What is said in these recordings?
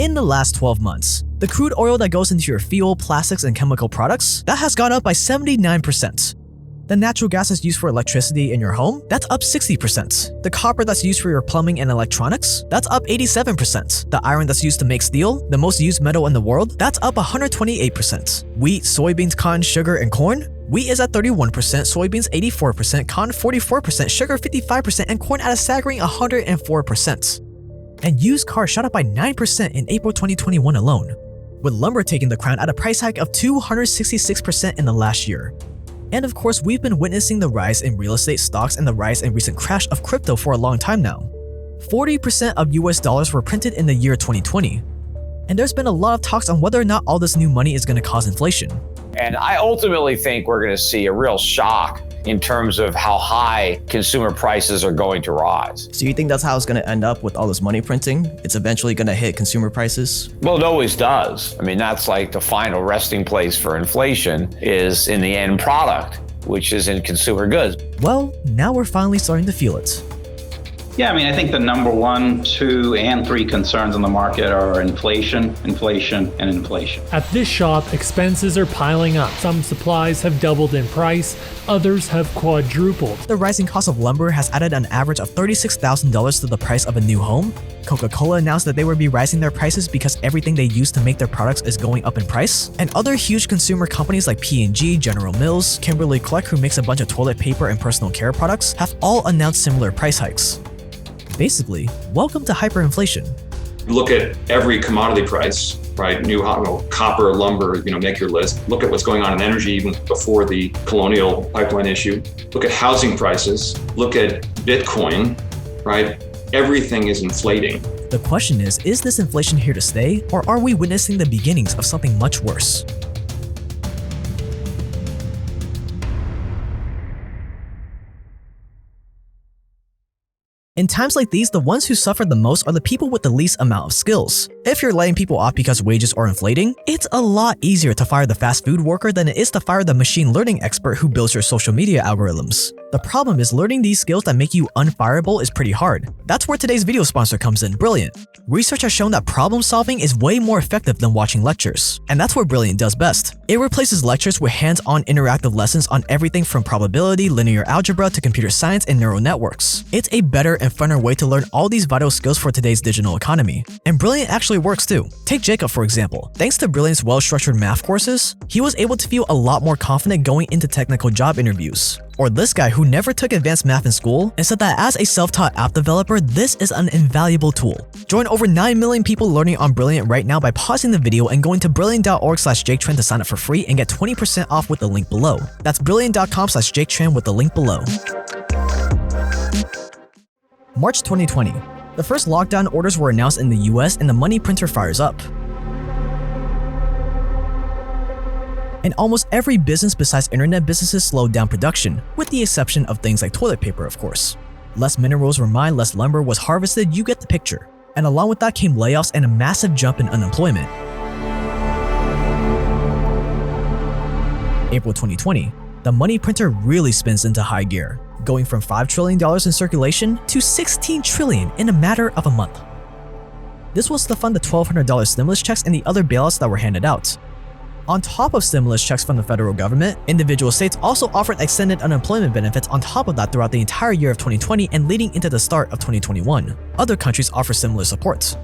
in the last 12 months. The crude oil that goes into your fuel, plastics, and chemical products, that has gone up by 79%. The natural gas that's used for electricity in your home, that's up 60%. The copper that's used for your plumbing and electronics, that's up 87%. The iron that's used to make steel, the most used metal in the world, that's up 128%. Wheat, soybeans, cotton, sugar, and corn, wheat is at 31%, soybeans 84%, cotton 44%, sugar 55%, and corn at a staggering 104%. And used cars shot up by 9% in April 2021 alone, with lumber taking the crown at a price hike of 266% in the last year. And of course, we've been witnessing the rise in real estate stocks and the rise and recent crash of crypto for a long time now. 40% of US dollars were printed in the year 2020. And there's been a lot of talks on whether or not all this new money is going to cause inflation. And I ultimately think we're going to see a real shock in terms of how high consumer prices are going to rise. So you think that's how it's going to end up with all this money printing? It's eventually going to hit consumer prices? Well, it always does. I mean, that's like the final resting place for inflation is in the end product, which is in consumer goods. Well, now we're finally starting to feel it. Yeah, I mean, I think the number 1, 2, and 3 concerns in the market are inflation, inflation, and inflation. At this shop, expenses are piling up. Some supplies have doubled in price, others have quadrupled. The rising cost of lumber has added an average of $36,000 to the price of a new home. Coca-Cola announced that they would be raising their prices because everything they use to make their products is going up in price. And other huge consumer companies like P&G, General Mills, Kimberly-Clark, who makes a bunch of toilet paper and personal care products, have all announced similar price hikes. Basically, welcome to hyperinflation. Look at every commodity price, right? Copper, lumber, make your list. Look at what's going on in energy even before the Colonial Pipeline issue. Look at housing prices. Look at Bitcoin, right? Everything is inflating. The question is this inflation here to stay, or are we witnessing the beginnings of something much worse? In times like these, the ones who suffer the most are the people with the least amount of skills. If you're laying people off because wages are inflating, it's a lot easier to fire the fast food worker than it is to fire the machine learning expert who builds your social media algorithms. The problem is learning these skills that make you unfireable is pretty hard. That's where today's video sponsor comes in, Brilliant. Research has shown that problem solving is way more effective than watching lectures, and that's what Brilliant does best. It replaces lectures with hands-on interactive lessons on everything from probability, linear algebra, to computer science and neural networks. It's a better and funner way to learn all these vital skills for today's digital economy. And Brilliant actually works too. Take Jacob for example. Thanks to Brilliant's well-structured math courses, he was able to feel a lot more confident going into technical job interviews. Or this guy who never took advanced math in school and said that as a self-taught app developer, this is an invaluable tool. Join over 9 million people learning on Brilliant right now by pausing the video and going to brilliant.org/JakeTran to sign up for free and get 20% off with the link below. That's brilliant.com/JakeTran with the link below. March 2020. The first lockdown orders were announced in the US and the money printer fires up. And almost every business besides internet businesses slowed down production, with the exception of things like toilet paper, of course. Less minerals were mined, less lumber was harvested, you get the picture. And along with that came layoffs and a massive jump in unemployment. April 2020, the money printer really spins into high gear, going from $5 trillion in circulation to $16 trillion in a matter of a month. This was to fund the $1,200 stimulus checks and the other bailouts that were handed out. On top of stimulus checks from the federal government, individual states also offered extended unemployment benefits on top of that throughout the entire year of 2020 and leading into the start of 2021. Other countries offer similar support.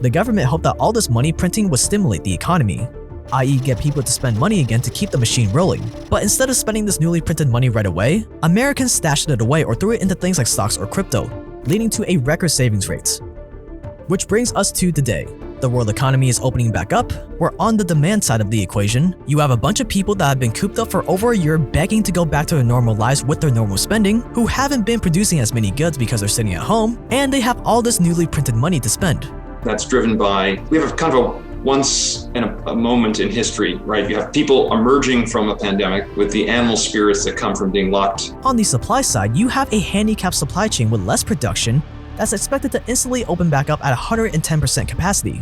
The government hoped that all this money printing would stimulate the economy, i.e. get people to spend money again to keep the machine rolling. But instead of spending this newly printed money right away, Americans stashed it away or threw it into things like stocks or crypto, leading to a record savings rate. Which brings us to today. The world economy is opening back up. We're on the demand side of the equation. You have a bunch of people that have been cooped up for over a year begging to go back to their normal lives with their normal spending, who haven't been producing as many goods because they're sitting at home, and they have all this newly printed money to spend. That's driven by, we have kind of a once in a moment in history, right? You have people emerging from a pandemic with the animal spirits that come from being locked. On the supply side, you have a handicapped supply chain with less production that's expected to instantly open back up at 110% capacity.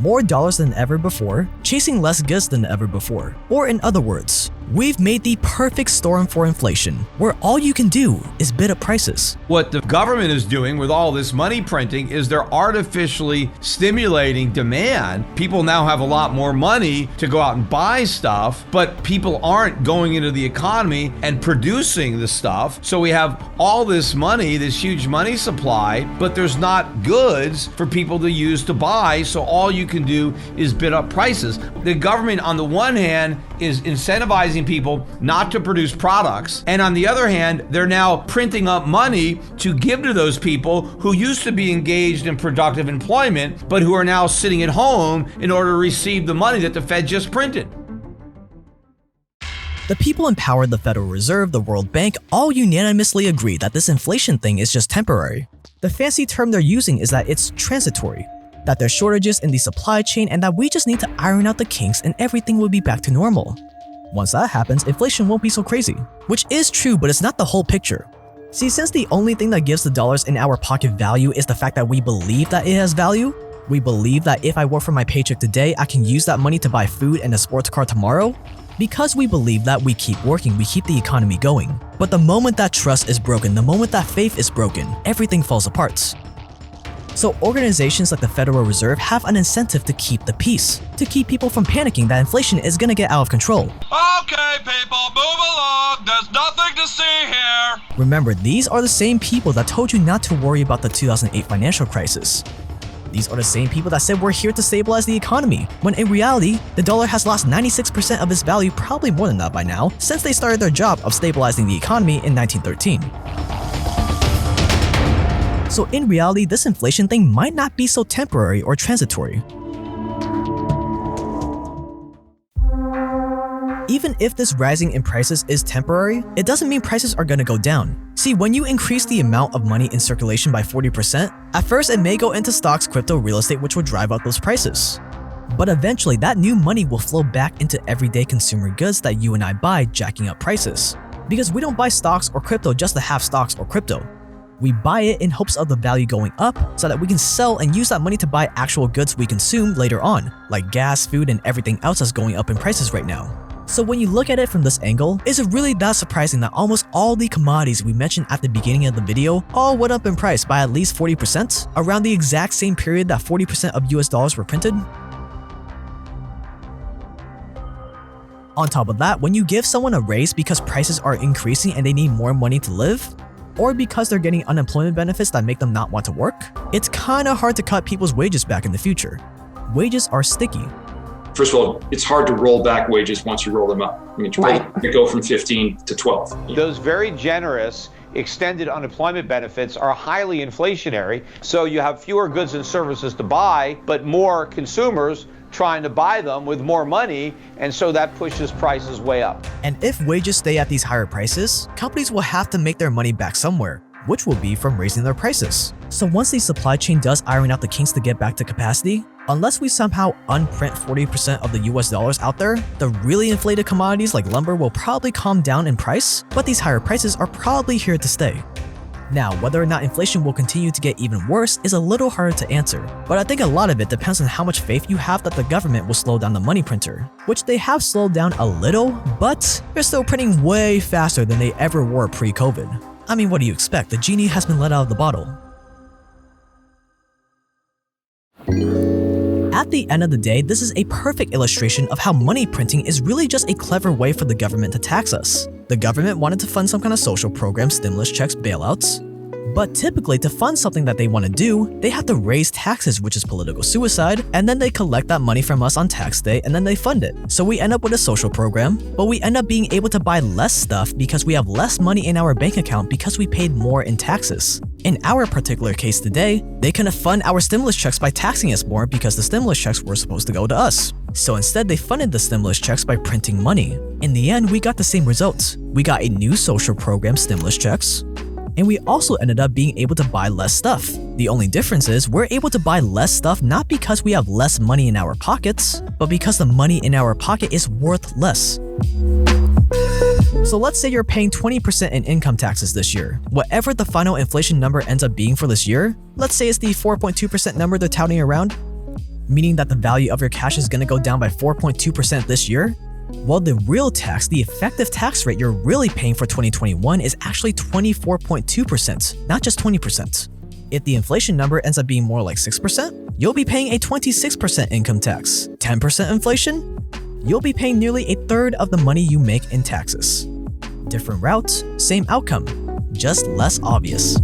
More dollars than ever before, chasing less goods than ever before. Or in other words, We've made the perfect storm for inflation, where all you can do is bid up prices. What the government is doing with all this money printing is they're artificially stimulating demand. People now have a lot more money to go out and buy stuff, but people aren't going into the economy and producing the stuff. So we have all this money, this huge money supply, but there's not goods for people to use to buy. So all you can do is bid up prices. The government, on the one hand, is incentivizing people not to produce products. And on the other hand, they're now printing up money to give to those people who used to be engaged in productive employment, but who are now sitting at home in order to receive the money that the Fed just printed. The people in power, the Federal Reserve, the World Bank, all unanimously agree that this inflation thing is just temporary. The fancy term they're using is that it's transitory, that there's shortages in the supply chain and that we just need to iron out the kinks and everything will be back to normal. Once that happens, inflation won't be so crazy. Which is true, but it's not the whole picture. See, since the only thing that gives the dollars in our pocket value is the fact that we believe that it has value, we believe that if I work for my paycheck today, I can use that money to buy food and a sports car tomorrow. Because we believe that, we keep working, we keep the economy going. But the moment that trust is broken, the moment that faith is broken, everything falls apart. So organizations like the Federal Reserve have an incentive to keep the peace, to keep people from panicking that inflation is gonna get out of control. Okay, people, move along. There's nothing to see here. Remember, these are the same people that told you not to worry about the 2008 financial crisis. These are the same people that said we're here to stabilize the economy, when in reality, the dollar has lost 96% of its value, probably more than that by now, since they started their job of stabilizing the economy in 1913. So in reality, this inflation thing might not be so temporary or transitory. Even if this rising in prices is temporary, it doesn't mean prices are gonna go down. See, when you increase the amount of money in circulation by 40%, at first it may go into stocks, crypto, real estate, which will drive up those prices. But eventually, that new money will flow back into everyday consumer goods that you and I buy, jacking up prices. Because we don't buy stocks or crypto just to have stocks or crypto. We buy it in hopes of the value going up so that we can sell and use that money to buy actual goods we consume later on, like gas, food, and everything else that's going up in prices right now. So when you look at it from this angle, is it really that surprising that almost all the commodities we mentioned at the beginning of the video all went up in price by at least 40%, around the exact same period that 40% of US dollars were printed? On top of that, when you give someone a raise because prices are increasing and they need more money to live, or because they're getting unemployment benefits that make them not want to work, it's kinda hard to cut people's wages back in the future. Wages are sticky. First of all, it's hard to roll back wages once you roll them up. I mean, they go from 15 to 12. Those very generous extended unemployment benefits are highly inflationary. So you have fewer goods and services to buy, but more consumers trying to buy them with more money, and so that pushes prices way up. And if wages stay at these higher prices, companies will have to make their money back somewhere, which will be from raising their prices. So once the supply chain does iron out the kinks to get back to capacity, unless we somehow unprint 40% of the US dollars out there, the really inflated commodities like lumber will probably calm down in price, but these higher prices are probably here to stay. Now, whether or not inflation will continue to get even worse is a little harder to answer, but I think a lot of it depends on how much faith you have that the government will slow down the money printer, which they have slowed down a little, but they're still printing way faster than they ever were pre-COVID. I mean, what do you expect? The genie has been let out of the bottle. At the end of the day, this is a perfect illustration of how money printing is really just a clever way for the government to tax us. The government wanted to fund some kind of social program, stimulus checks, bailouts. But typically, to fund something that they want to do, they have to raise taxes, which is political suicide, and then they collect that money from us on tax day and then they fund it. So we end up with a social program, but we end up being able to buy less stuff because we have less money in our bank account because we paid more in taxes. In our particular case today, they couldn't fund our stimulus checks by taxing us more because the stimulus checks were supposed to go to us. So instead, they funded the stimulus checks by printing money. In the end, we got the same results. We got a new social program, stimulus checks, and we also ended up being able to buy less stuff. The only difference is we're able to buy less stuff not because we have less money in our pockets, but because the money in our pocket is worth less. So let's say you're paying 20% in income taxes this year. Whatever the final inflation number ends up being for this year, let's say it's the 4.2% number they're touting around, meaning that the value of your cash is going to go down by 4.2% this year. While the real tax, the effective tax rate you're really paying for 2021 is actually 24.2%, not just 20%. If the inflation number ends up being more like 6%, you'll be paying a 26% income tax. 10% inflation? You'll be paying nearly a third of the money you make in taxes. Different routes, same outcome, just less obvious.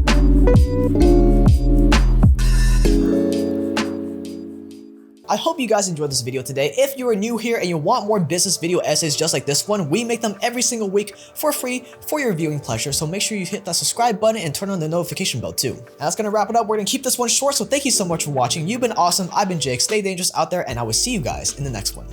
I hope you guys enjoyed this video today. If you are new here and you want more business video essays just like this one, we make them every single week for free for your viewing pleasure. So make sure you hit that subscribe button and turn on the notification bell too. And that's gonna wrap it up. We're gonna keep this one short. So thank you so much for watching. You've been awesome. I've been Jake. Stay dangerous out there, and I will see you guys in the next one.